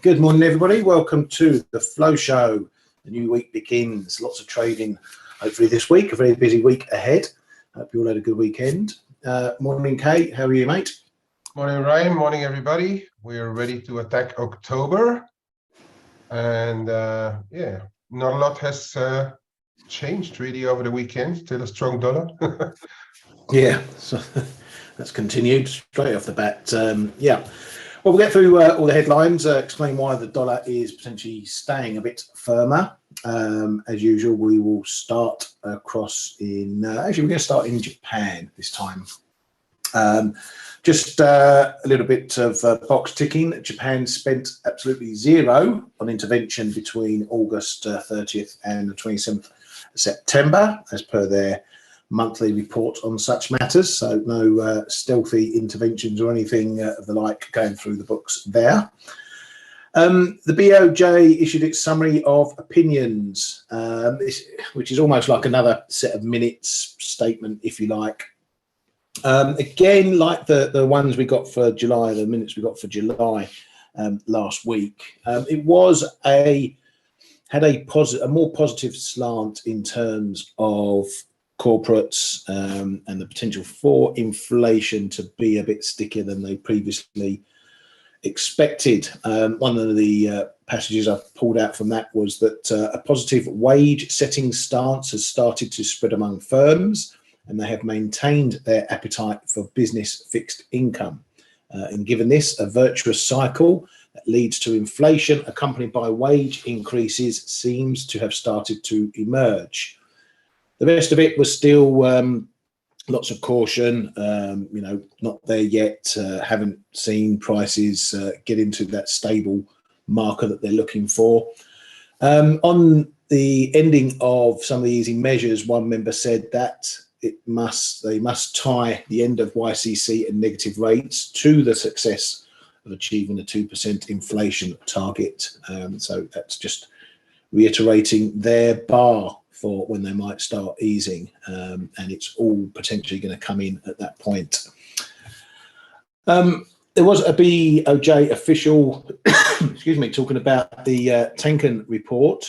Good morning, everybody. Welcome to the Flow Show. The new week begins. Lots of trading, hopefully this week. A very busy week ahead. Hope you all had a good weekend. Morning, Kate. How are you, mate? Morning, Ryan. Morning, everybody. We are ready to attack October. And yeah, not a lot has changed really over the weekend. Still a strong dollar. Yeah, so that's continued straight off the bat. Yeah. Well, we'll get through all the headlines, explain why the dollar is potentially staying a bit firmer. As usual, we will start across in, actually, we're going to start in Japan this time. Just a little bit of box ticking. Japan spent absolutely zero on intervention between August 30th and the 27th of September, as per their monthly report on such matters. So no stealthy interventions or anything of the like going through the books there. The BOJ issued its summary of opinions, which is almost like another set of minutes statement, if you like. Again, like the ones we got for July, the minutes we got for July last week, it was had a more positive slant in terms of corporates and the potential for inflation to be a bit stickier than they previously expected. One of the passages I pulled out from that was that a positive wage setting stance has started to spread among firms, and they have maintained their appetite for business fixed income. And given this, a virtuous cycle that leads to inflation accompanied by wage increases seems to have started to emerge. The rest of it was still lots of caution, not there yet, haven't seen prices get into that stable marker that they're looking for. On the ending of some of the easing measures, one member said that they must tie the end of YCC and negative rates to the success of achieving a 2% inflation target. So that's just reiterating their bar for when they might start easing, and it's all potentially going to come in at that point. There was a BOJ official, excuse me, talking about the Tenkan report,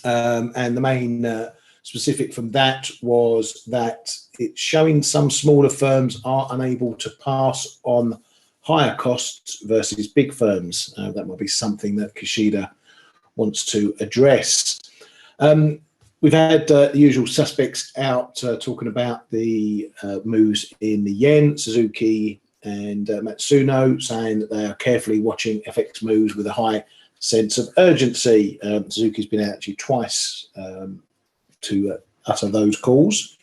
and the main specific from that was that it's showing some smaller firms are unable to pass on higher costs versus big firms. That might be something that Kishida wants to address. We've had the usual suspects out talking about the moves in the yen. Suzuki and Matsuno saying that they are carefully watching FX moves with a high sense of urgency. Suzuki's been out actually twice to utter those calls.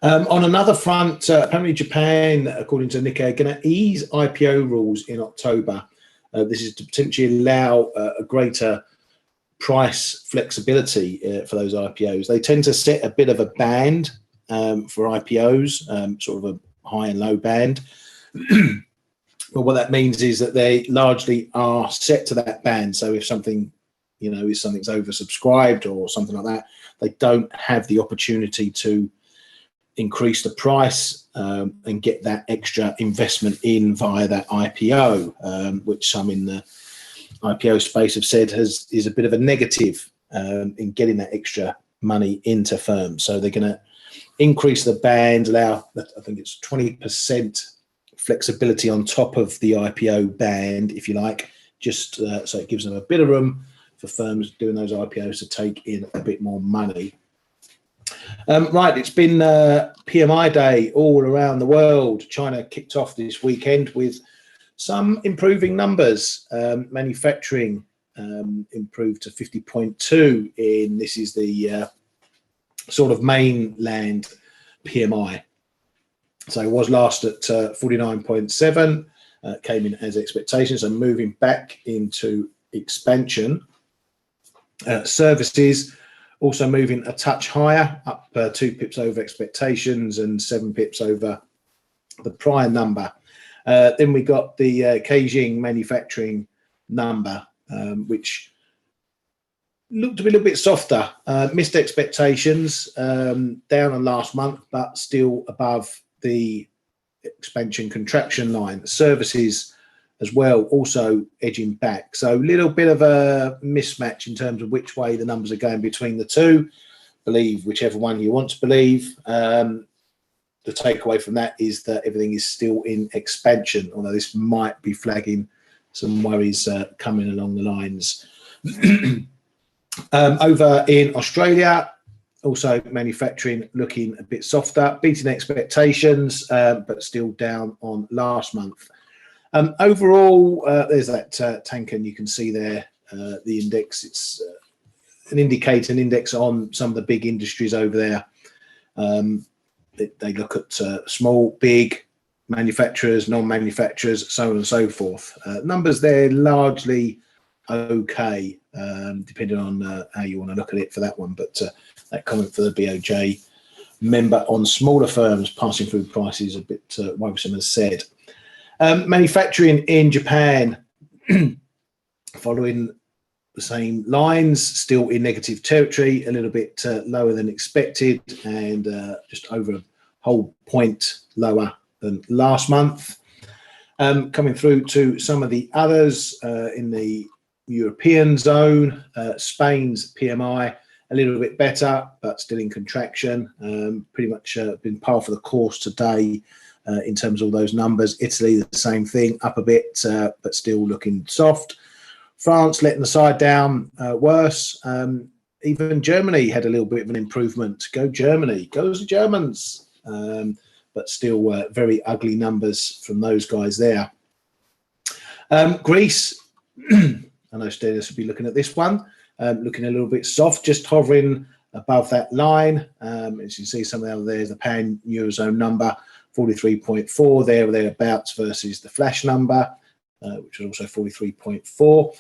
On another front, apparently Japan, according to Nikkei, are going to ease IPO rules in October. This is to potentially allow a greater price flexibility for those IPOs. They tend to set a bit of a band for IPOs, sort of a high and low band. But what that means is that they largely are set to that band. So if something, if something's oversubscribed or something like that, they don't have the opportunity to increase the price and get that extra investment in via that IPO, which some in the IPO space have said is a bit of a negative in getting that extra money into firms. So they're going to increase the band, allow, I think it's 20% flexibility on top of the IPO band, if you like, just so it gives them a bit of room for firms doing those IPOs to take in a bit more money. Right, it's been PMI day all around the world. China kicked off this weekend with some improving numbers. Manufacturing improved to 50.2 in, this is the sort of mainland PMI. So it was last at 49.7, came in as expectations, and moving back into expansion. Services also moving a touch higher, up 2 pips over expectations and 7 pips over the prior number. Then we got the Beijing manufacturing number, which looked to be a little bit softer. Missed expectations, down on last month, but still above the expansion contraction line. Services as well, also edging back. So a little bit of a mismatch in terms of which way the numbers are going between the two. Believe whichever one you want to believe. The takeaway from that is that everything is still in expansion, although this might be flagging some worries coming along the lines. Over in Australia, also manufacturing looking a bit softer, beating expectations, but still down on last month. Overall, there's that Tankan you can see there, the index. It's an indicator, an index on some of the big industries over there. They look at small, big manufacturers, non-manufacturers, so on and so forth. Numbers there largely okay, depending on how you want to look at it for that one. But that comment for the BOJ member on smaller firms passing through prices a bit worrisome, as said. Manufacturing in Japan, following the same lines, still in negative territory, a little bit lower than expected, and just over a whole point lower than last month. Coming through to some of the others in the European zone, Spain's PMI a little bit better, but still in contraction. Pretty much been par for the course today. In terms of all those numbers. Italy, the same thing, up a bit, but still looking soft. France letting the side down worse. Even Germany had a little bit of an improvement. Go Germany, goes the Germans. But still very ugly numbers from those guys there. Greece, I know Stelis will be looking at this one, looking a little bit soft, just hovering above that line. As you can see, some of the other there, the pan Eurozone number, 43.4 there or thereabouts versus the flash number, which was also 43.4.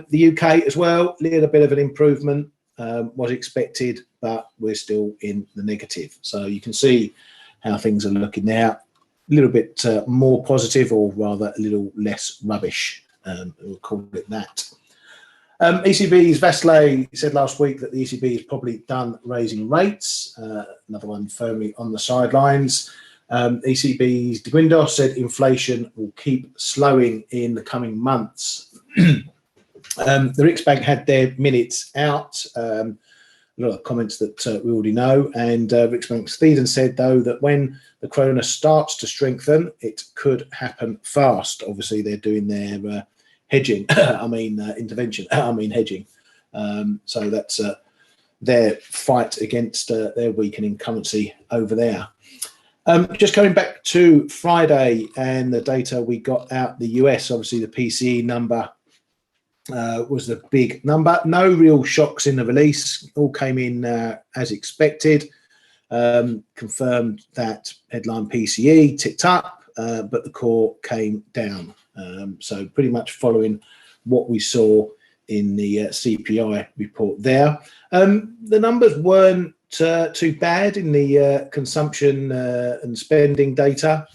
The UK as well, a little bit of an improvement was expected, but we're still in the negative. So you can see how things are looking now. A little bit more positive, or rather a little less rubbish, we'll call it that. ECB's Vasile said last week that the ECB is probably done raising rates. Another one firmly on the sidelines. ECB's De Guindos said inflation will keep slowing in the coming months. The Riksbank had their minutes out. A lot of comments that we already know. And Riksbank Steden said, though, that when the krona starts to strengthen, it could happen fast. Obviously, they're doing their hedging. Intervention. Hedging. So that's their fight against their weakening currency over there. Just coming back to Friday and the data we got out the US, obviously the PCE number was the big number. No real shocks in the release. All came in as expected. Confirmed that headline PCE ticked up, but the core came down. So pretty much following what we saw in the CPI report there. The numbers weren't too bad in the consumption and spending data,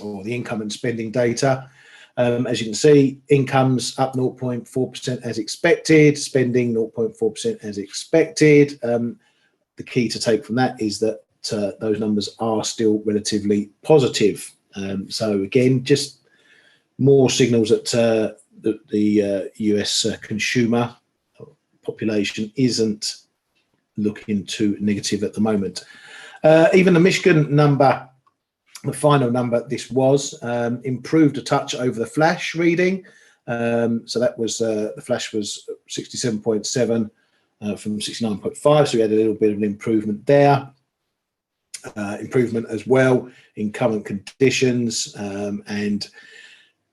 or the income and spending data. As you can see, income's up 0.4% as expected, spending 0.4% as expected. The key to take from that is that those numbers are still relatively positive. So again, just more signals that the US consumer population isn't looking too negative at the moment. Even the Michigan number, the final number, this was improved a touch over the flash reading. So that was the flash was 67.7 from 69.5. So we had a little bit of an improvement there. Improvement as well in current conditions, and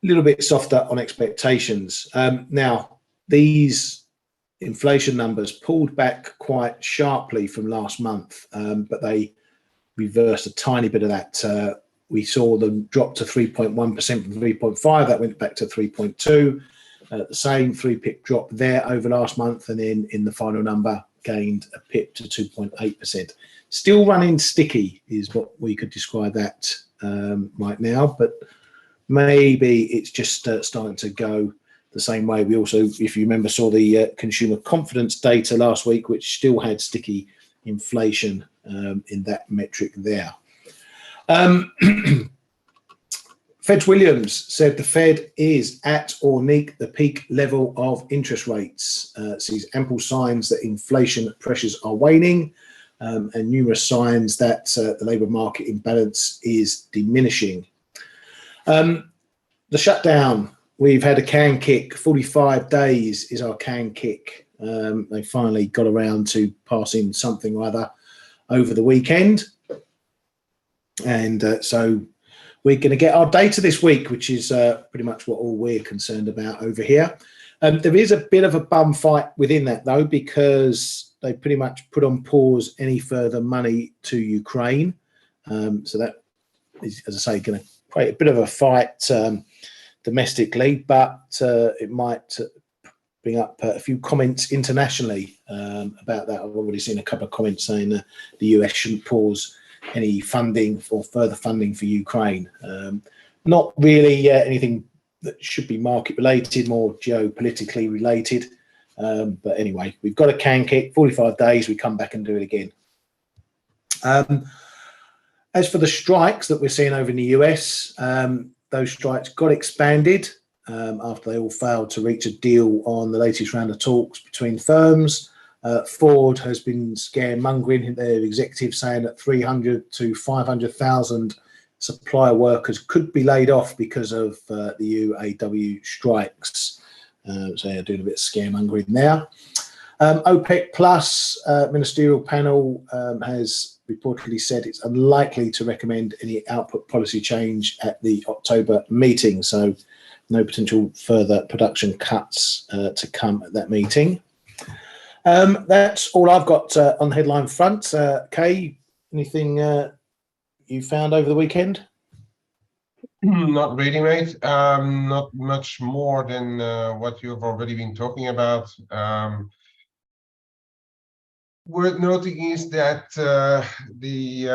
a little bit softer on expectations. Now, these inflation numbers pulled back quite sharply from last month, but they reversed a tiny bit of that. We saw them drop to 3.1% from 3.5. That went back to 3.2. The same 3-pip drop there over last month, and then in the final number gained a pip to 2.8%. Still running sticky is what we could describe that right now, but maybe it's just starting to go the same way. We also, if you remember, saw the consumer confidence data last week, which still had sticky inflation in that metric there. Fed Williams said the Fed is at or near the peak level of interest rates, sees ample signs that inflation pressures are waning, and numerous signs that the labour market imbalance is diminishing. The shutdown, we've had a can kick. 45 days is our can kick. They finally got around to passing something or other over the weekend. And so we're going to get our data this week, which is pretty much what all we're concerned about over here. There is a bit of a bum fight within that, though, because they pretty much put on pause any further money to Ukraine. So that is, as I say, going to create a bit of a fight domestically, but it might bring up a few comments internationally about that. I've already seen a couple of comments saying the US shouldn't pause any funding or further funding for Ukraine. Not really anything that should be market related, more geopolitically related. But anyway, we've got a can kick, 45 days, we come back and do it again. As for the strikes that we're seeing over in the US, those strikes got expanded after they all failed to reach a deal on the latest round of talks between firms. Ford has been scaremongering their executives, saying that 300 to 500,000 supply workers could be laid off because of the UAW strikes. So they're doing a bit of scaremongering there. OPEC Plus ministerial panel has reportedly said it's unlikely to recommend any output policy change at the October meeting. So no potential further production cuts to come at that meeting. That's all I've got on the headline front. Kay, anything you found over the weekend? Not really, mate. Not much more than what you've already been talking about. Worth noting is that the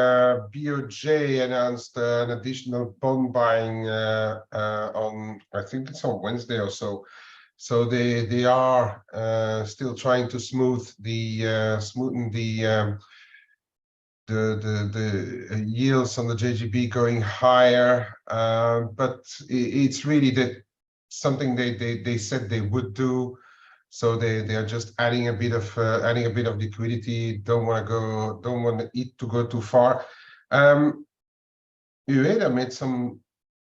BOJ announced an additional bond buying on, I think it's on Wednesday or so. So they are still trying to smoothen the yields on the JGB going higher, but it's really something they said they would do. So they are just adding a bit of liquidity. Don't want it to go too far. Ueda made some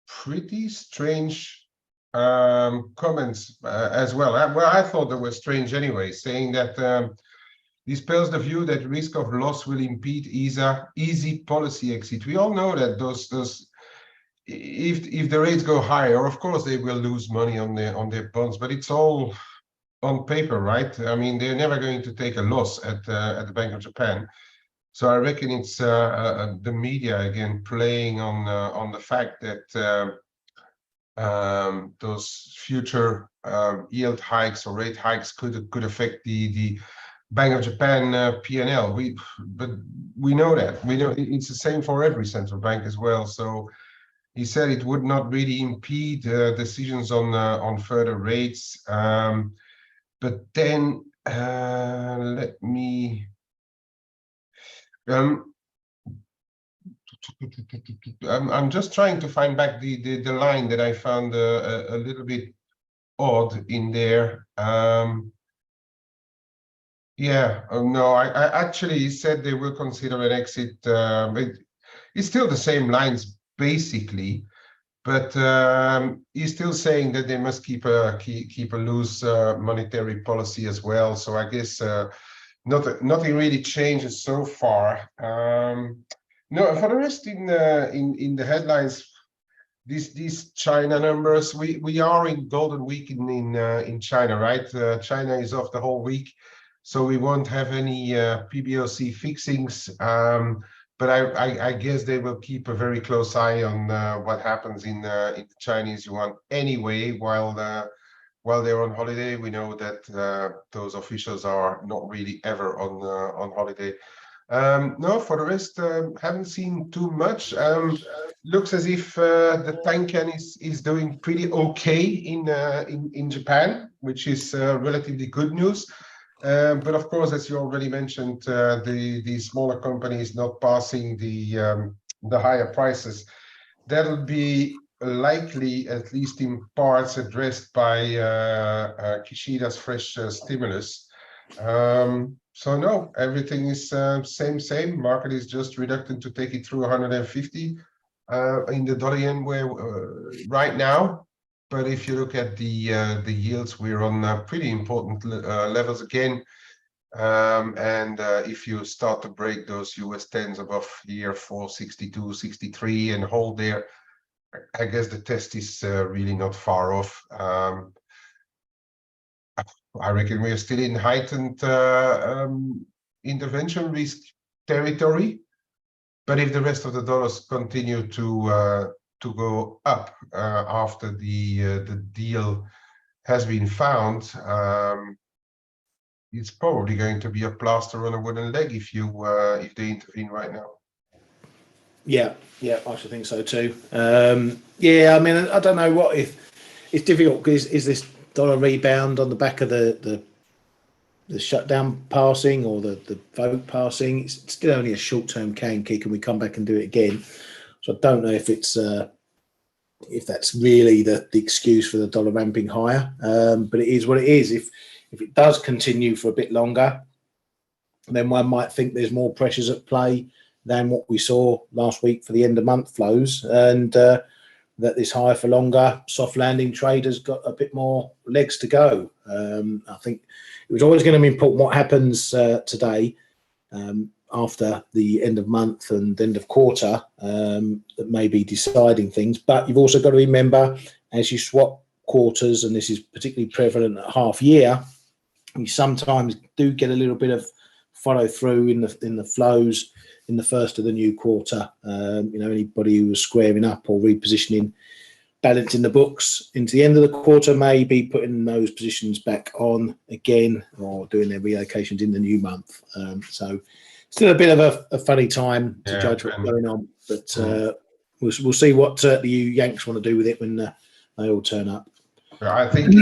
pretty strange comments as well. Well, I thought they were strange anyway, saying that dispels the view that risk of loss will impede easy policy exit. We all know that those if the rates go higher, of course they will lose money on their bonds, but it's all on paper, right? I mean, they're never going to take a loss at the Bank of Japan. So I reckon it's the media again playing on the fact that those future yield hikes or rate hikes could affect the Bank of Japan P&L. But we know that. We know it's the same for every central bank as well. So he said it would not really impede decisions on further rates. But then let me. I'm just trying to find back the line that I found a little bit odd in there. Yeah, no, I actually said they will consider an exit. It's still the same lines basically, but he's still saying that they must keep a loose monetary policy as well. So I guess nothing really changes so far. No, for the rest in the headlines, these China numbers, we are in Golden Week in China, right? China is off the whole week, so we won't have any PBOC fixings. But I guess they will keep a very close eye on what happens in the Chinese yuan anyway. While they're on holiday, we know that those officials are not really ever on holiday. No, for the rest, haven't seen too much. Looks as if the Tankan is doing pretty okay in Japan, which is relatively good news. But of course, as you already mentioned, the smaller companies not passing the higher prices, that'll be likely, at least in parts, addressed by Kishida's fresh stimulus. So no, everything is same. Market is just reluctant to take it through 150 in the dollar yen where right now. But if you look at the yields, we're on pretty important levels again. And if you start to break those US 10s above here 462, 63 and hold there, I guess the test is really not far off. I reckon we're still in heightened intervention risk territory. But if the rest of the dollars continue to go up after the deal has been found, it's probably going to be a plaster on a wooden leg if they intervene right now. Yeah, I should think so too. Yeah, I mean, I don't know what if it's difficult because is this dollar rebound on the back of the shutdown passing or the vote passing? It's still only a short-term cane kick, and we come back and do it again. So I don't know if it's if that's really the excuse for the dollar ramping higher. But it is what it is. If it does continue for a bit longer, then one might think there's more pressures at play than what we saw last week for the end of month flows, and that this higher for longer soft landing trade has got a bit more legs to go. I think it was always going to be important what happens today after the end of month and end of quarter that may be deciding things. But you've also got to remember, as you swap quarters, and this is particularly prevalent at half year, you sometimes do get a little bit of follow through in the flows in the first of the new quarter. Anybody who was squaring up or repositioning, balancing the books into the end of the quarter may be putting those positions back on again or doing their reallocations in the new month. So still a bit of a funny time to judge what's going on, but we'll see what the Yanks want to do with it when they all turn up. I think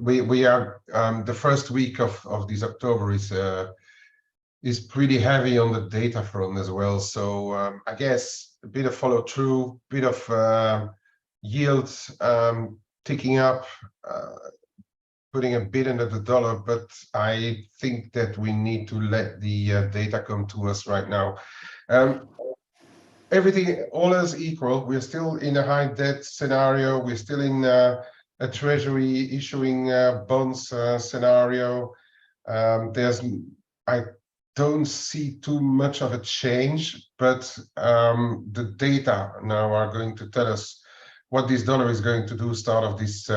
we are the first week of this October is pretty heavy on the data front as well. So I guess a bit of follow through, bit of yields ticking up, putting a bid under the dollar. But I think that we need to let the data come to us right now. Everything, all else equal, we're still in a high debt scenario. We're still in a treasury issuing bonds scenario. I don't see too much of a change, but the data now are going to tell us what this dollar is going to do start of this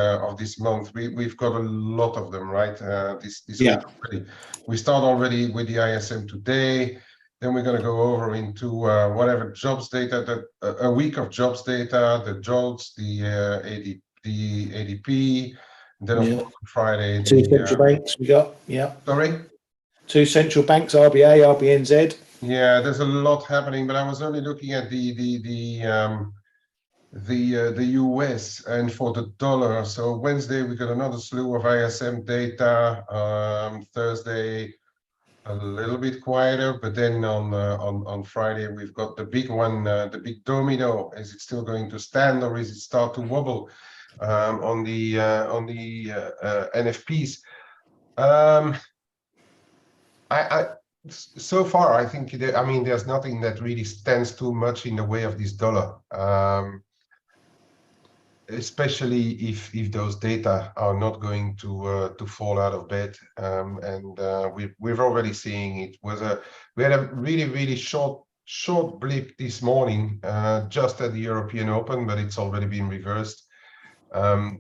month. We've got a lot of them, right? This week already. We start already with the ISM today. Then we're going to go over into whatever jobs data, a week of jobs data, the JOLTS, the ADP, and then of course on Friday. Two central banks we got, Sorry? Two central banks, RBA, RBNZ. Yeah, there's a lot happening, but I was only looking at the US and for the dollar. So Wednesday we got another slew of ISM data. Thursday a little bit quieter, but then on Friday we've got the big one, the big domino. Is it still going to stand or is it start to wobble on the NFPs? So far I think there's nothing that really stands too much in the way of this dollar. Especially if those data are not going to fall out of bed, and we're already seeing it. We had a really short blip this morning just at the European Open, but it's already been reversed. The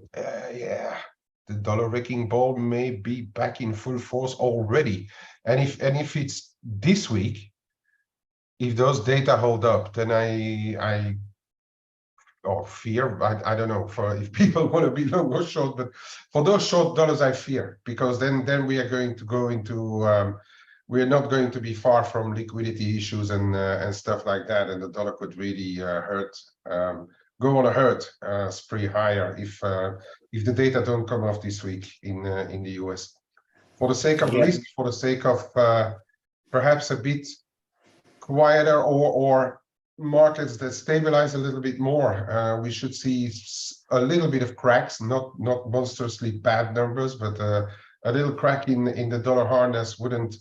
dollar wrecking ball may be back in full force already, and if it's this week, if those data hold up, then I fear, I don't know for if people want to be long or short, but for those short dollars I fear, because then we are going to go into we're not going to be far from liquidity issues and stuff like that, and the dollar could really go on a hurt spree higher if the data don't come off this week in the US. For the sake of risk, for the sake of perhaps a bit quieter or markets that stabilize a little bit more. We should see a little bit of cracks, not monstrously bad numbers, but a little crack in the dollar harness wouldn't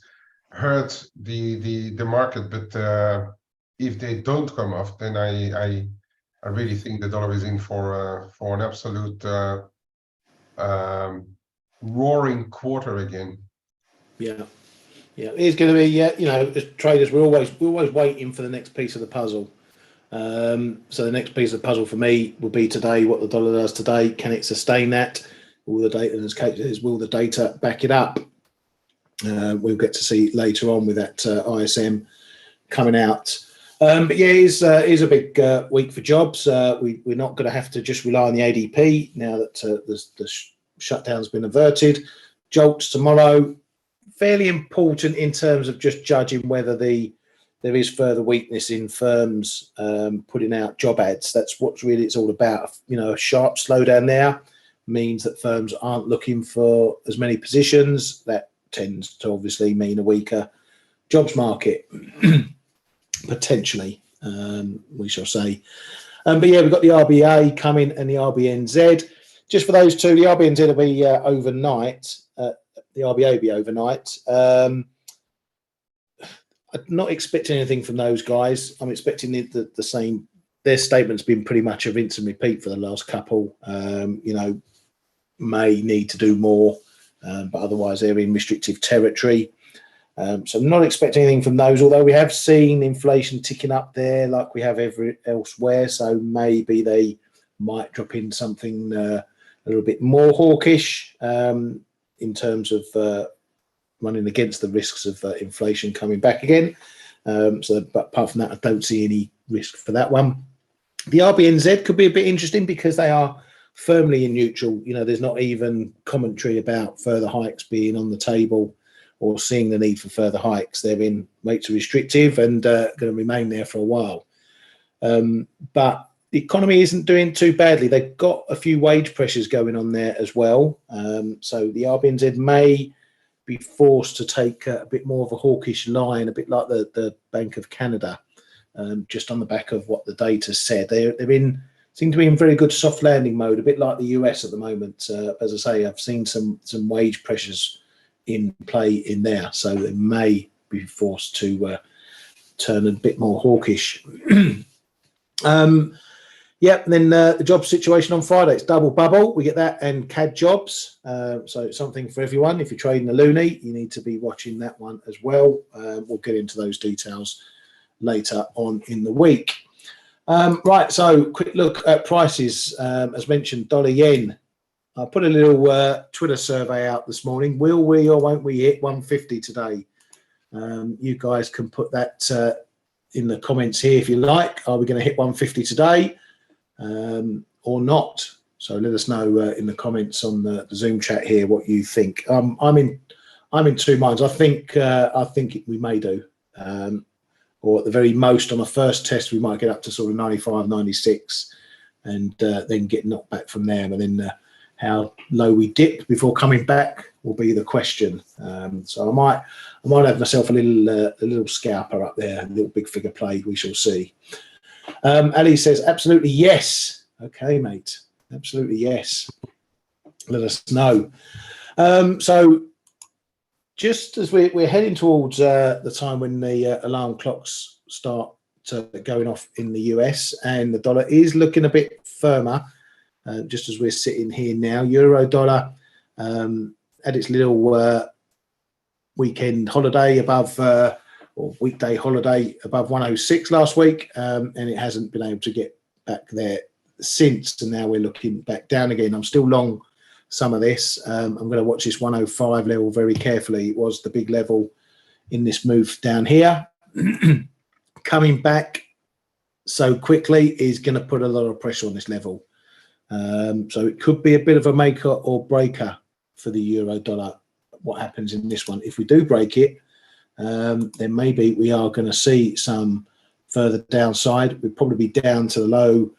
hurt the market. But if they don't come off, then I really think the dollar is in for an absolute roaring quarter again. Yeah, it's going to be. You know, as traders, we're always waiting for the next piece of the puzzle. So the next piece of the puzzle for me will be today. What the dollar does today, can it sustain that? All the data, as Kate says, will the data back it up? We'll get to see later on with that ISM coming out. But yeah, it is a big week for jobs. We're not going to have to just rely on the ADP now that the shutdown's been averted. Jolts tomorrow, fairly important in terms of just judging whether there is further weakness in firms putting out job ads. That's what really it's all about. You know, a sharp slowdown there means that firms aren't looking for as many positions. That tends to obviously mean a weaker jobs market. Potentially, we shall say. But yeah, we've got the RBA coming and the RBNZ. Just for those two, the RBNZ will be overnight. The RBA will be overnight. I'm not expecting anything from those guys. I'm expecting the same. Their statement's been pretty much a rinse and repeat for the last couple. You know, may need to do more, but otherwise they're in restrictive territory. So I'm not expecting anything from those, although we have seen inflation ticking up there like we have elsewhere. So maybe they might drop in something a little bit more hawkish in terms of running against the risks of inflation coming back again. But apart from that, I don't see any risk for that one. The RBNZ could be a bit interesting because they are firmly in neutral. You know, there's not even commentary about further hikes being on the table or seeing the need for further hikes. They're in rates are restrictive and going to remain there for a while. But the economy isn't doing too badly. They've got a few wage pressures going on there as well. So the RBNZ may be forced to take a bit more of a hawkish line, a bit like the Bank of Canada, just on the back of what the data said. Seem to be in very good soft landing mode, a bit like the US at the moment. As I say, I've seen some wage pressures in play in there, so they may be forced to turn a bit more hawkish. Yep, and then the job situation on Friday, it's double bubble. We get that and CAD jobs. So it's something for everyone. If you're trading the loonie, you need to be watching that one as well. We'll get into those details later on in the week. Right, so quick look at prices. As mentioned, dollar yen. I put a little Twitter survey out this morning. Will we or won't we hit 150 today? You guys can put that in the comments here if you like. Are we going to hit 150 today or not? So let us know in the comments on the Zoom chat here what you think. I'm in two minds. I think we may do, or at the very most on a first test we might get up to sort of 95, 96, and then get knocked back from there. And then how low we dip before coming back will be the question. So I might have myself a little scalper up there, a little big figure play. We shall see. Ali says absolutely yes. Okay, mate. Absolutely yes. Let us know. So just as we're heading towards the time when the alarm clocks start going off in the US, and the dollar is looking a bit firmer. Just as we're sitting here now, euro dollar had its little weekend holiday above, or weekday holiday above 106 last week, and it hasn't been able to get back there since. And now we're looking back down again. I'm still long some of this. I'm going to watch this 105 level very carefully. It was the big level in this move down here. Coming back so quickly is going to put a lot of pressure on this level. So it could be a bit of a maker or breaker for the euro dollar. What happens in this one? If we do break it, then maybe we are going to see some further downside. We'd probably be down to the low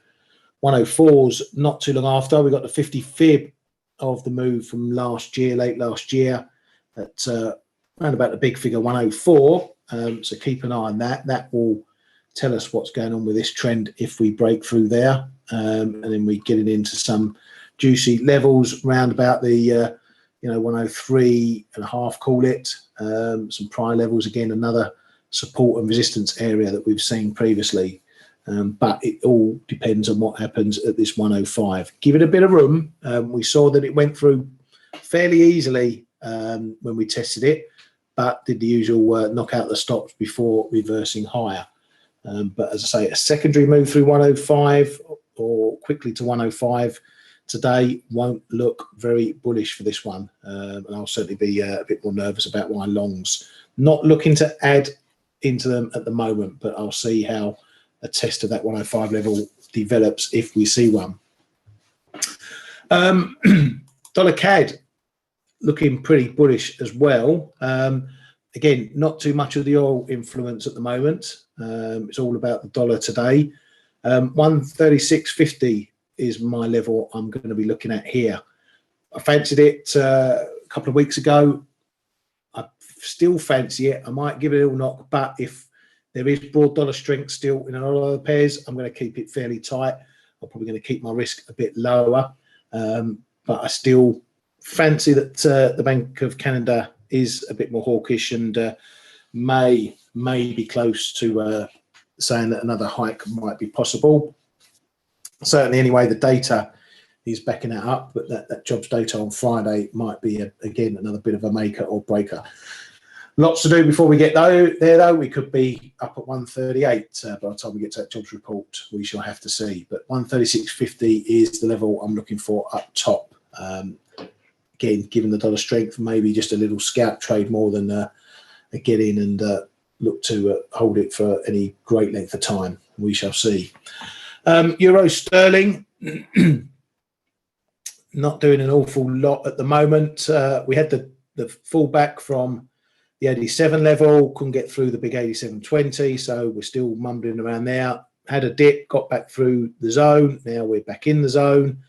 104s not too long after. We got the 50 fib of the move from last year, late last year, at around about the big figure 104. So keep an eye on that. That will tell us what's going on with this trend if we break through there, and then we get it into some juicy levels round about the 103.5, call it, some prior levels, again another support and resistance area that we've seen previously, but it all depends on what happens at this 105. Give it a bit of room. We saw that it went through fairly easily when we tested it, but did the usual knock out the stops before reversing higher. But as I say, a secondary move through 105 or quickly to 105 today won't look very bullish for this one, and I'll certainly be a bit more nervous about my longs. Not looking to add into them at the moment, but I'll see how a test of that 105 level develops if we see one. Dollar CAD looking pretty bullish as well. Again, not too much of the oil influence at the moment. It's all about the dollar today. 136.50 is my level I'm going to be looking at here. I fancied it a couple of weeks ago. I still fancy it. I might give it a little knock, but if there is broad dollar strength still in a lot of the pairs, I'm going to keep it fairly tight. I'm probably going to keep my risk a bit lower, but I still fancy that the Bank of Canada is a bit more hawkish and may be close to saying that another hike might be possible. Certainly, anyway, the data is backing that up, but that jobs data on Friday might be, again, another bit of a maker or breaker. Lots to do before we get there, though. We could be up at 138 by the time we get to that jobs report. We shall have to see. But 136.50 is the level I'm looking for up top. Again, given the dollar strength, maybe just a little scalp trade more than a get in and look to hold it for any great length of time. We shall see. Euro sterling, not doing an awful lot at the moment. We had the fallback from the 87 level, couldn't get through the big 87.20, so we're still mumbling around there. Had a dip, got back through the zone. Now we're back in the zone,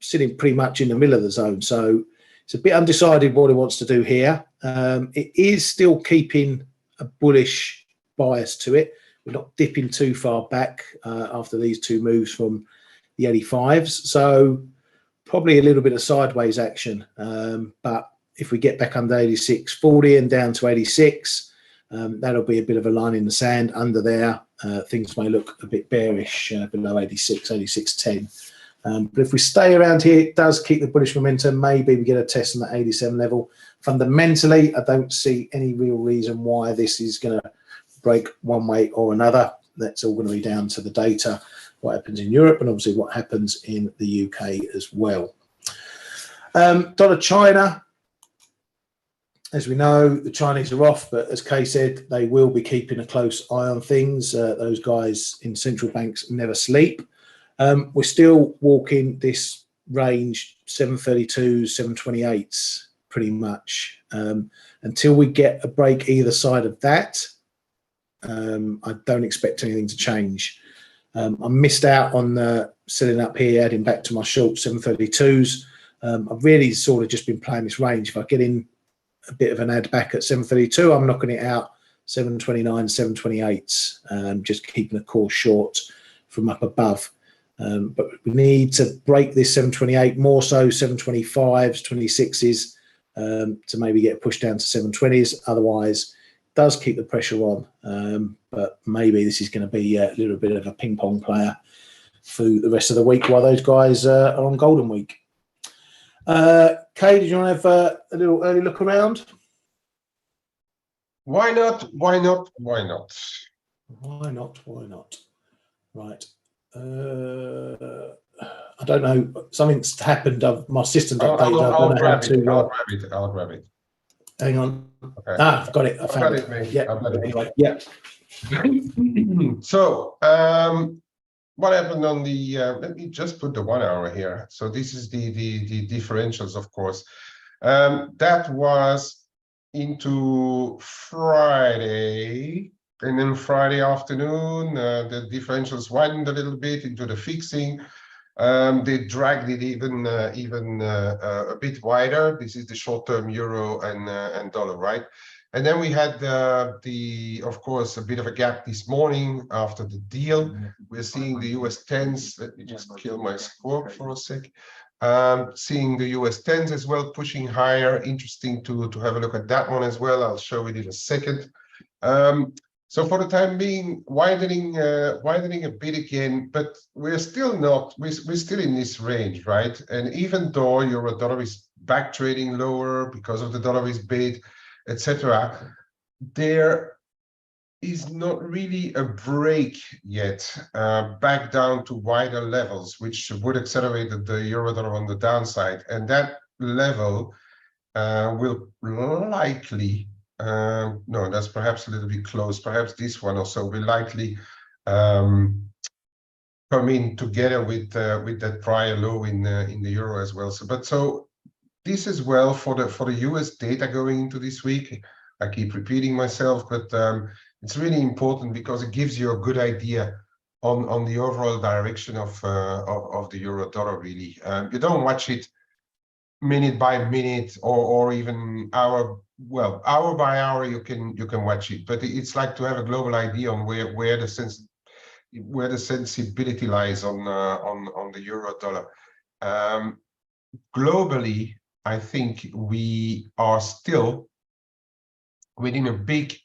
sitting pretty much in the middle of the zone. So it's a bit undecided what it wants to do here. It is still keeping a bullish bias to it. We're not dipping too far back after these two moves from the 85s. So probably a little bit of sideways action. But if we get back under 86.40 and down to 86, that'll be a bit of a line in the sand. Under there, things may look a bit bearish below 86, 86.10. But if we stay around here, it does keep the bullish momentum. Maybe we get a test on that 87 level. Fundamentally, I don't see any real reason why this is going to break one way or another. That's all going to be down to the data, what happens in Europe, and obviously what happens in the UK as well. Dollar China, as we know, the Chinese are off, but as Kay said, they will be keeping a close eye on things. Those guys in central banks never sleep. We're still walking this range 732, 728s pretty much until we get a break either side of that. I don't expect anything to change. I missed out on selling up here, adding back to my short 732s. I've really sort of just been playing this range. If I get in a bit of an add back at 732, I'm knocking it out 729, 728s, just keeping a course short from up above. But we need to break this 728, more so 725s, 26s, to maybe get pushed down to 720s. Otherwise, it does keep the pressure on. But maybe this is going to be a little bit of a ping pong player through the rest of the week while those guys are on Golden Week. Kay, did you want to have a little early look around? Why not? Why not? Why not? Why not? Why not? Right. I don't know. Something's happened. My system's updated. I'll grab it. Hang on. Okay. I've got it. I found it. mate. Yeah. Anyway, yeah. So, what happened on the? Let me just put the 1 hour here. So this is the differentials, of course. That was into Friday. And then Friday afternoon, the differentials widened a little bit into the fixing. They dragged it even a bit wider. This is the short-term euro and dollar, right? And then we had of course, a bit of a gap this morning after the deal. We're seeing the US 10s. Let me just kill my squawk for a sec. Seeing the US 10s as well pushing higher. Interesting to have a look at that one as well. I'll show it in a second. So for the time being, widening a bit again, but we're still not. We're still in this range, right? And even though euro dollar is back trading lower because of the dollar is bid, etc., there is not really a break yet back down to wider levels, which would accelerate the euro dollar on the downside, and that level will likely. No, that's perhaps a little bit close. Perhaps this one also will likely come in together with that prior low in the euro as well. So this as well for the US data going into this week. I keep repeating myself, but it's really important because it gives you a good idea on the overall direction of the euro dollar. Really, you don't watch it minute by minute or even hour by hour. You can watch it, but it's like to have a global idea on where the sensibility lies on the euro dollar. Globally, I think we are still within a big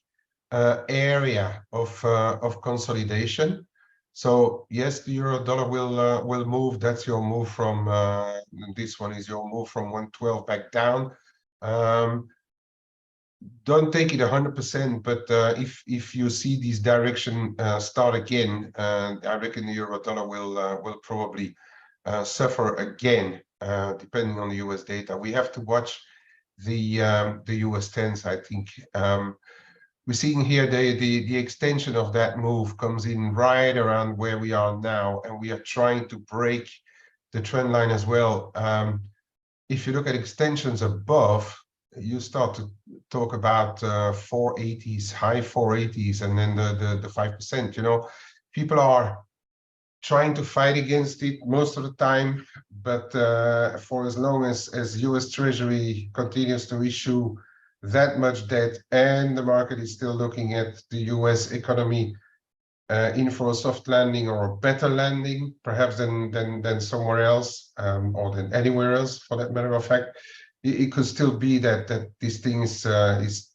area of consolidation. So yes, the euro dollar will move. That's your move from this one is your move from 112 back down. Don't take it 100%, but if you see this direction start again, I reckon the euro dollar will probably suffer again, depending on the US data. We have to watch the US 10s, I think. We're seeing here the extension of that move comes in right around where we are now, and we are trying to break the trend line as well. If you look at extensions above, you start to talk about 480s, high 480s, and then the 5%. You know, people are trying to fight against it most of the time, but for as long as US Treasury continues to issue that much debt and the market is still looking at the US economy in for a soft landing or a better landing, perhaps than somewhere else or than anywhere else, for that matter of fact, it could still be that this thing is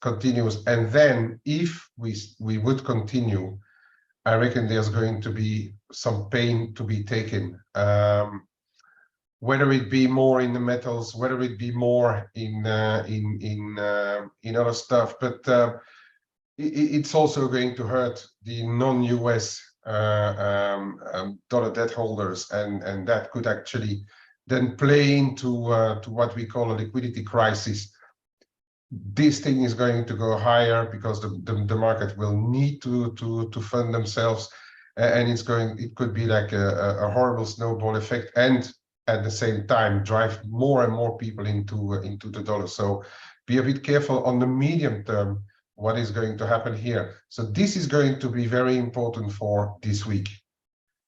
continuous. And then if we would continue, I reckon there's going to be some pain to be taken, whether it be more in the metals, whether it be more in other stuff, but it's also going to hurt the non-US dollar debt holders, and that could actually then play into to what we call a liquidity crisis. This thing is going to go higher because the market will need to fund themselves, and it could be like a horrible snowball effect, and at the same time drive more and more people into the dollar. So be a bit careful on the medium term what is going to happen here. So this is going to be very important for this week.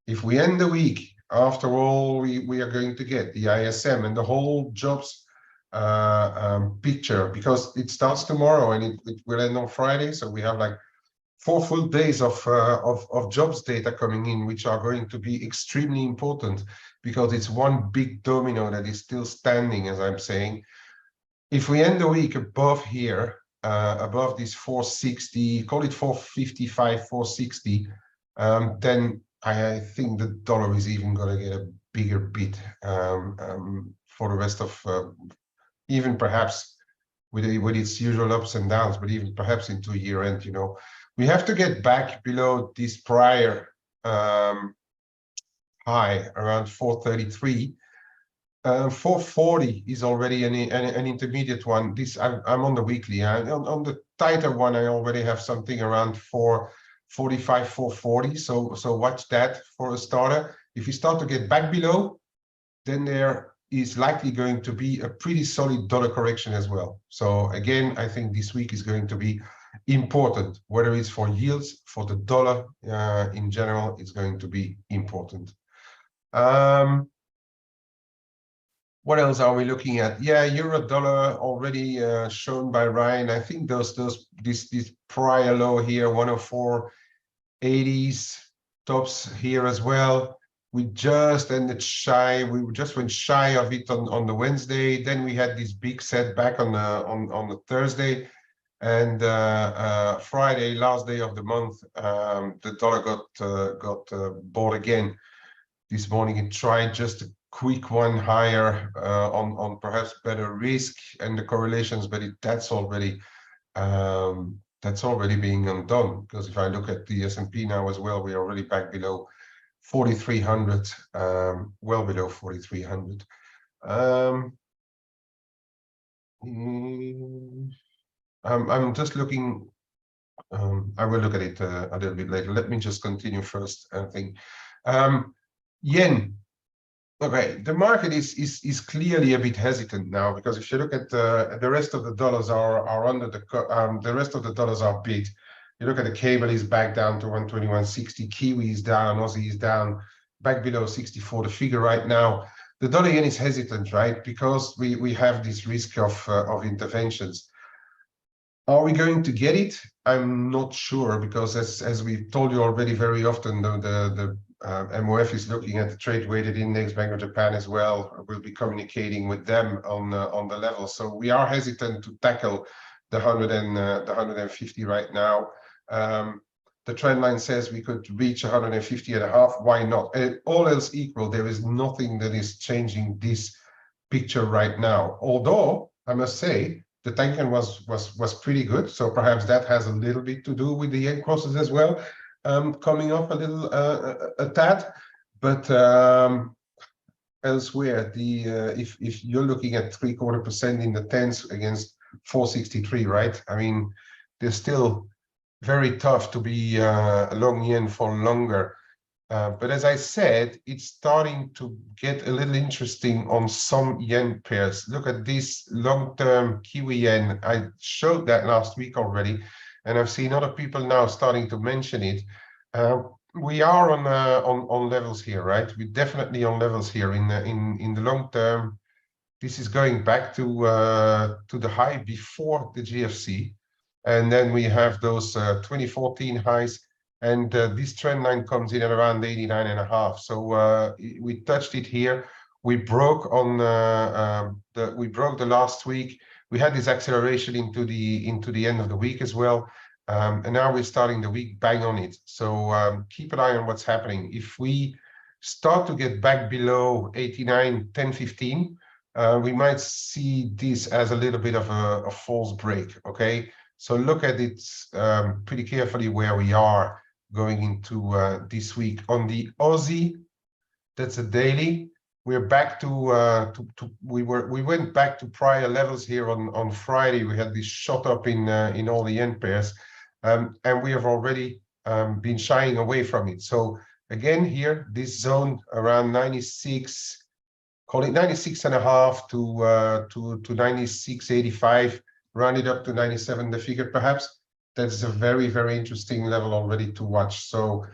If we end the week, after all, we are going to get the ISM and the whole jobs picture, because it starts tomorrow and it will end on Friday. So we have like 4 full days of jobs data coming in, which are going to be extremely important because it's one big domino that is still standing, as I'm saying. If we end the week above here, above this 460, call it 455, 460, then I think the dollar is even going to get a bigger bid for the rest of, even perhaps with its usual ups and downs, but even perhaps into year end. You know, we have to get back below this prior high around 433. 440 is already an intermediate one. This I'm on the weekly. On the tighter one, I already have something around 445, 440. So watch that for a starter. If you start to get back below, then there is likely going to be a pretty solid dollar correction as well. So again, I think this week is going to be important, whether it's for yields, for the dollar in general, it's going to be important. What else are we looking at? Yeah, euro dollar already shown by Ryan. I think this prior low here, 104.80s tops here as well. We just ended shy. We just went shy of it on the Wednesday. Then we had this big setback on the Thursday, and Friday, last day of the month, the dollar got bought again. This morning it tried just a quick one higher on perhaps better risk and the correlations, but that's already being undone, because if I look at the S&P now as well, we're already back below 4,300, well below 4,300. I'm just looking. I will look at it a little bit later. Let me just continue first. I think yen. Okay, the market is clearly a bit hesitant now, because if you look at the rest of the dollars are under the rest of the dollars are bid. You look at the cable is back down to 121.60, Kiwi is down, Aussie is down, back below 64. The figure right now, the dollar yen is hesitant, right? Because we have this risk of interventions. Are we going to get it? I'm not sure, because as we've told you already very often, the MOF is looking at the trade weighted index, Bank of Japan as well. We'll be communicating with them on the level. So we are hesitant to tackle the 150 right now. The trend line says we could reach 150.5. Why not? All else equal, there is nothing that is changing this picture right now. Although I must say, the Tenkan was pretty good, so perhaps that has a little bit to do with the yen crosses as well, coming off a little a tad. But elsewhere, if you're looking at 0.75% in the tens against 463, right? I mean, they're still very tough to be long yen for longer. But as I said, it's starting to get a little interesting on some yen pairs. Look at this long-term Kiwi yen. I showed that last week already, and I've seen other people now starting to mention it. We are on levels here, right? We're definitely on levels here in the long term. This is going back to the high before the GFC, and then we have those 2014 highs. And this trend line comes in at around 89.5. So we touched it here. We broke on we broke the last week. We had this acceleration into the end of the week as well, and now we're starting the week bang on it. So keep an eye on what's happening. If we start to get back below 89, 10, 15, we might see this as a little bit of a false break. Okay, so look at it pretty carefully where we are going into this week. On the Aussie, that's a daily. We're back to we went back to prior levels here on Friday. We had this shot up in all the yen pairs, and we have already been shying away from it. So again here, this zone around 96, call it 96.5 to 96.85, rounded up to 97, the figure perhaps. That's a very, very interesting level already to watch. So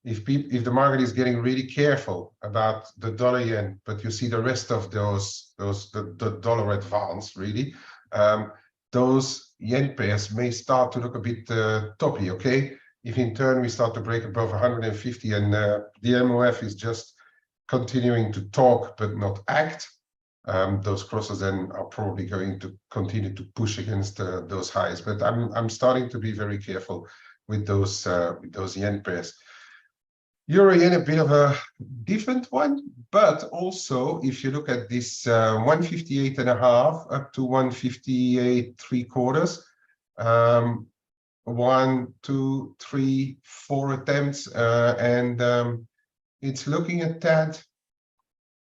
if the market is getting really careful about the dollar yen, but you see the rest of the dollar advance really, those yen pairs may start to look a bit toppy. Okay, if in turn we start to break above 150 and the MOF is just continuing to talk but not act, those crosses then are probably going to continue to push against those highs. But I'm starting to be very careful with those yen pairs. Euro yen, a bit of a different one, but also if you look at this 158.5 up to 158.75, 1, 2, 3, 4 attempts, and it's looking at that.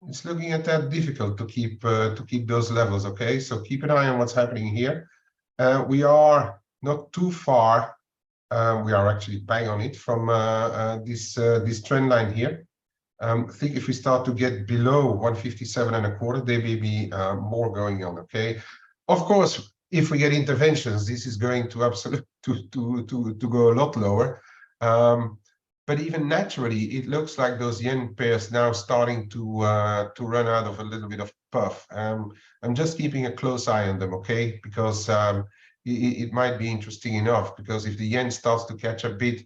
It's looking at that difficult to keep those levels. Okay, so keep an eye on what's happening here. We are not too far. We are actually bang on it from this trend line here. I think if we start to get below 157.25, there may be more going on. Okay, of course, if we get interventions, this is going to absolutely to go a lot lower. But even naturally, it looks like those yen pairs now starting to run out of a little bit of puff. I'm just keeping a close eye on them, okay? Because it might be interesting enough. Because if the yen starts to catch a bit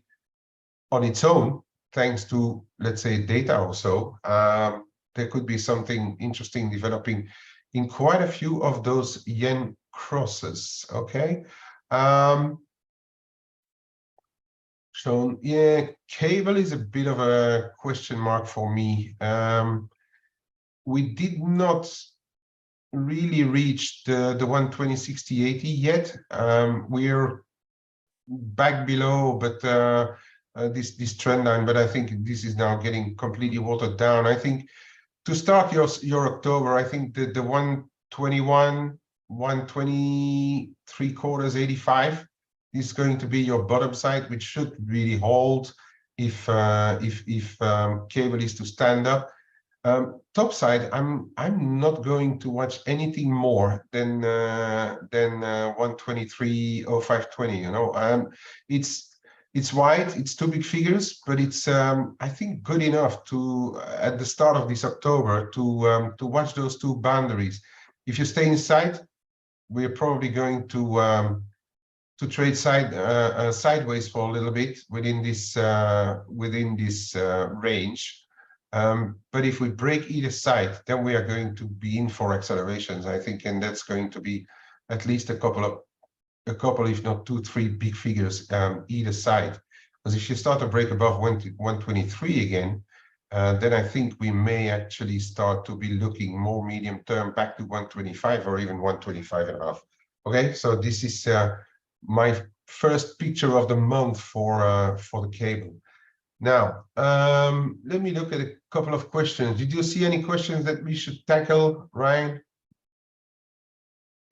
on its own, thanks to, let's say, data or so, there could be something interesting developing in quite a few of those yen crosses, okay? So yeah, cable is a bit of a question mark for me. We did not really reach the 120.60.80 yet. We're back below, but this trend line. But I think this is now getting completely watered down. I think to start your October, I think the 121, 123/4, 85 is going to be your bottom side, which should really hold if cable is to stand up. Top side, I'm not going to watch anything more than 123.0520. You know, it's wide, it's two big figures, but it's I think good enough to at the start of this October to watch those two boundaries. If you stay inside, we're probably going to trade sideways for a little bit within this range. But if we break either side, then we are going to be in for accelerations, I think, and that's going to be at least a couple, if not 2-3 big figures either side. Because if you start to break above 123 again, then I think we may actually start to be looking more medium term back to 125 or even 125.5. Okay, so this is my first picture of the month for the cable. Now, let me look at a couple of questions. Did you see any questions that we should tackle, Ryan?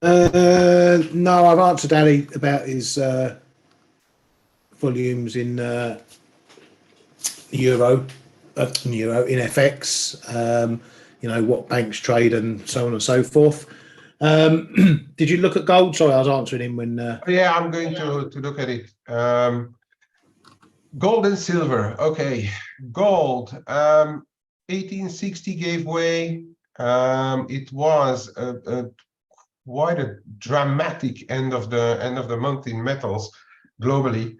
No, I've answered Ali about his volumes in euro in FX. You know, what banks trade and so on and so forth. Did you look at gold? Sorry, I was answering him when. Yeah, I'm going to look at it. Gold and silver. Okay, gold. 1860 gave way. It was quite a dramatic end of the month in metals globally.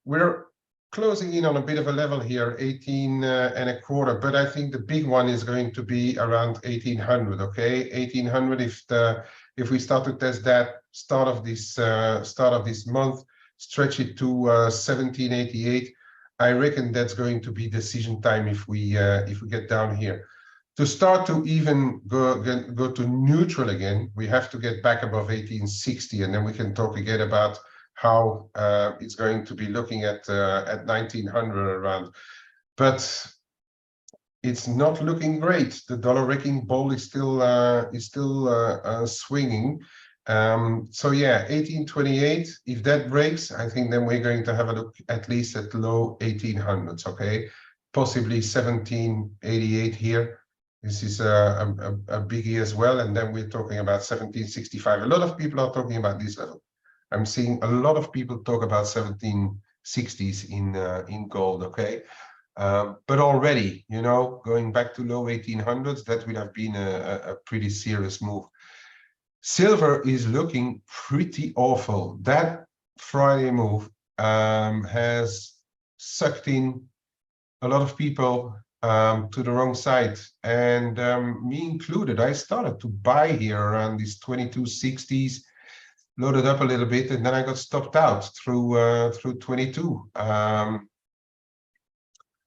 We're closing in on a bit of a level here, 18.25, but I think the big one is going to be around 1800. Okay, 1800. If we start to test that start of this month, stretch it to 1788, I reckon that's going to be decision time if we get down here. To start to even go to neutral again, we have to get back above 1860, and then we can talk again about how it's going to be looking at 1900 around. But it's not looking great. The dollar wrecking ball is still swinging. So yeah, 1828. If that breaks, I think then we're going to have a look at least at low 1800s. Okay, possibly 1788 here. This is a biggie as well, and then we're talking about 1765. A lot of people are talking about this level. I'm seeing a lot of people talk about 1760s in gold. Okay, but already, you know, going back to low 1800s, that would have been a pretty serious move. Silver is looking pretty awful. That Friday move has sucked in a lot of people to the wrong side, and me included. I started to buy here around these 2260s, loaded up a little bit, and then I got stopped out through 22.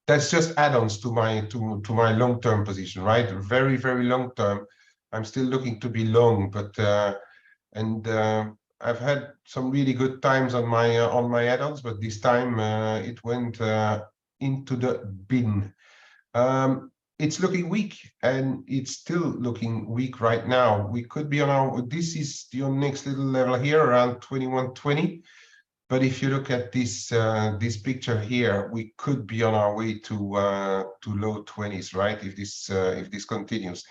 That's just add-ons to my long-term position, right? Very, very long-term. I'm still looking to be long, but I've had some really good times on my add-ons, but this time it went into the bin. It's looking weak, and it's still looking weak right now. We could be on our, this is your next little level here around 2120. But if you look at this this picture here, we could be on our way to low 20s, right? If this continues,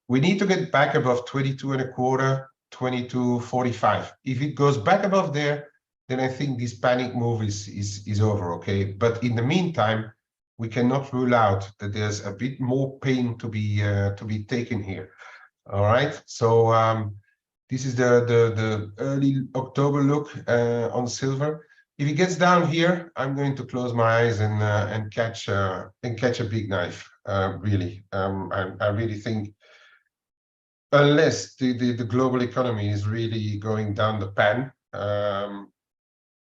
we need to get back above 22.25, 22.45. If it goes back above there, then I think this panic move is over, okay? But in the meantime, we cannot rule out that there's a bit more pain to be taken here. All right, so this is the early October look on silver. If it gets down here, I'm going to close my eyes and catch a big knife. Really, I really think, unless the global economy is really going down the pan,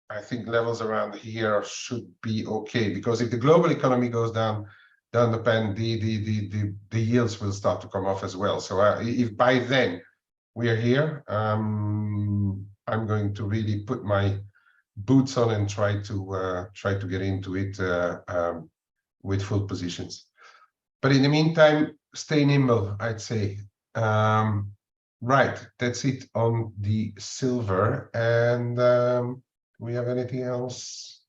I think levels around here should be okay. Because if the global economy goes down the pan, the yields will start to come off as well. So if by then we are here, I'm going to really put my boots on and try to get into it with full positions. But in the meantime, stay nimble, I'd say. Right, that's it on the silver. And do we have anything else?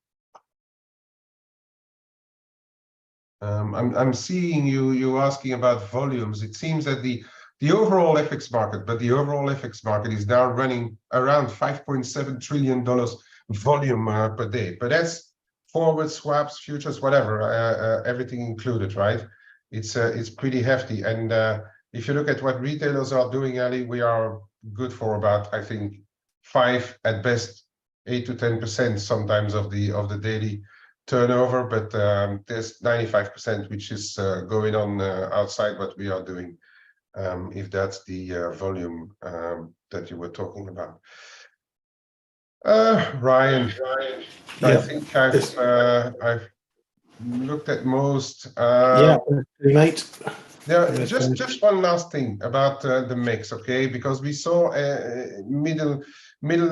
I'm seeing you asking about volumes. It seems that the overall FX market, is now running around $5.7 trillion volume per day. But that's forward swaps, futures, whatever, everything included, right? It's pretty hefty. And if you look at what retailers are doing, Ali, we are good for about, I think, 5 at best, 8 to 10% sometimes of the daily turnover, but there's 95% which is going on outside what we are doing, if that's the volume that you were talking about. Ryan, I think I've looked at most. Yeah, mate. Yeah, just one last thing about the mix, okay? Because we saw middle,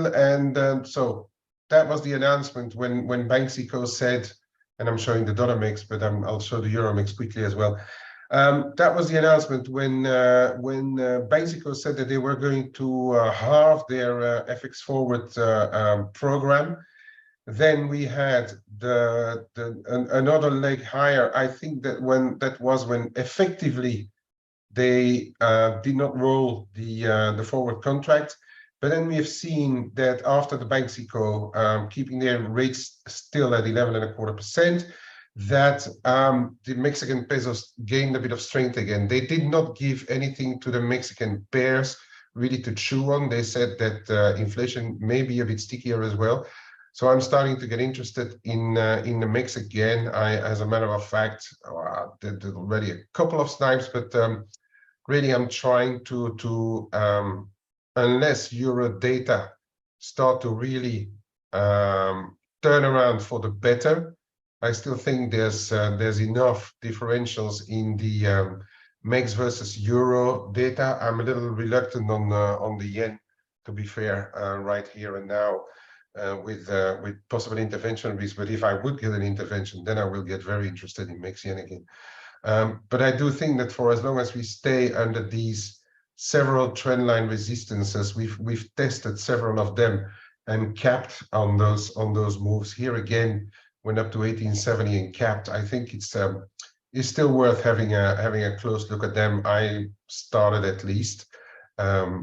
and so that was the announcement when Banxico said, and I'm showing the dollar mix, but I'll show the euro mix quickly as well. That was the announcement when Banxico said that they were going to halve their FX forward program. Then we had another leg higher. I think that when effectively they did not roll the forward contract. But then we have seen that after the Banxico keeping their rates still at 11.25%, that the Mexican pesos gained a bit of strength again. They did not give anything to the Mexican peers really to chew on. They said that inflation may be a bit stickier as well. So I'm starting to get interested in the mix again. As a matter of fact, did already a couple of snipes, but really I'm trying to unless euro data start to really turn around for the better, I still think there's enough differentials in the MEX versus euro data. I'm a little reluctant on the yen, to be fair, right here and now, with possible intervention risk. But if I would get an intervention, then I will get very interested in MEX yen again. But I do think that for as long as we stay under these several trendline resistances, we've tested several of them and capped on those moves. Here again, went up to 1870 and capped. I think it's still worth having a close look at them. I started at least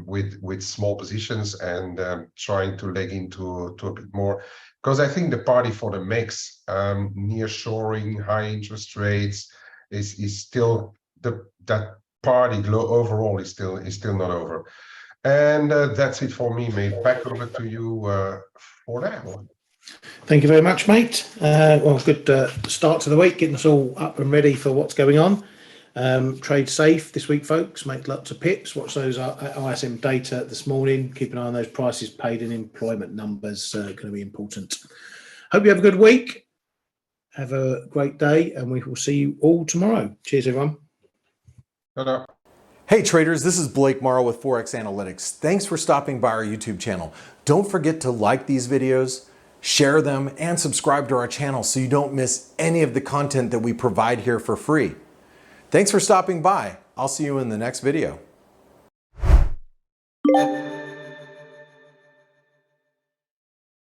with small positions and trying to leg into a bit more, because I think the party for the mix, nearshoring, high interest rates, is still that party overall is still not over. And that's it for me, mate. Back over to you for now. Thank you very much, mate. Well, good start to the week, getting us all up and ready for what's going on. Trade safe this week, folks. Make lots of pips. Watch those ISM data this morning. Keep an eye on those prices paid and employment numbers. Going to be important. Hope you have a good week. Have a great day, and we will see you all tomorrow. Cheers, everyone. Ta-da. Hey traders, this is Blake Morrow with ForexAnalytix. Thanks for stopping by our YouTube channel. Don't forget to like these videos, share them, and subscribe to our channel so you don't miss any of the content that we provide here for free. Thanks for stopping by. I'll see you in the next video.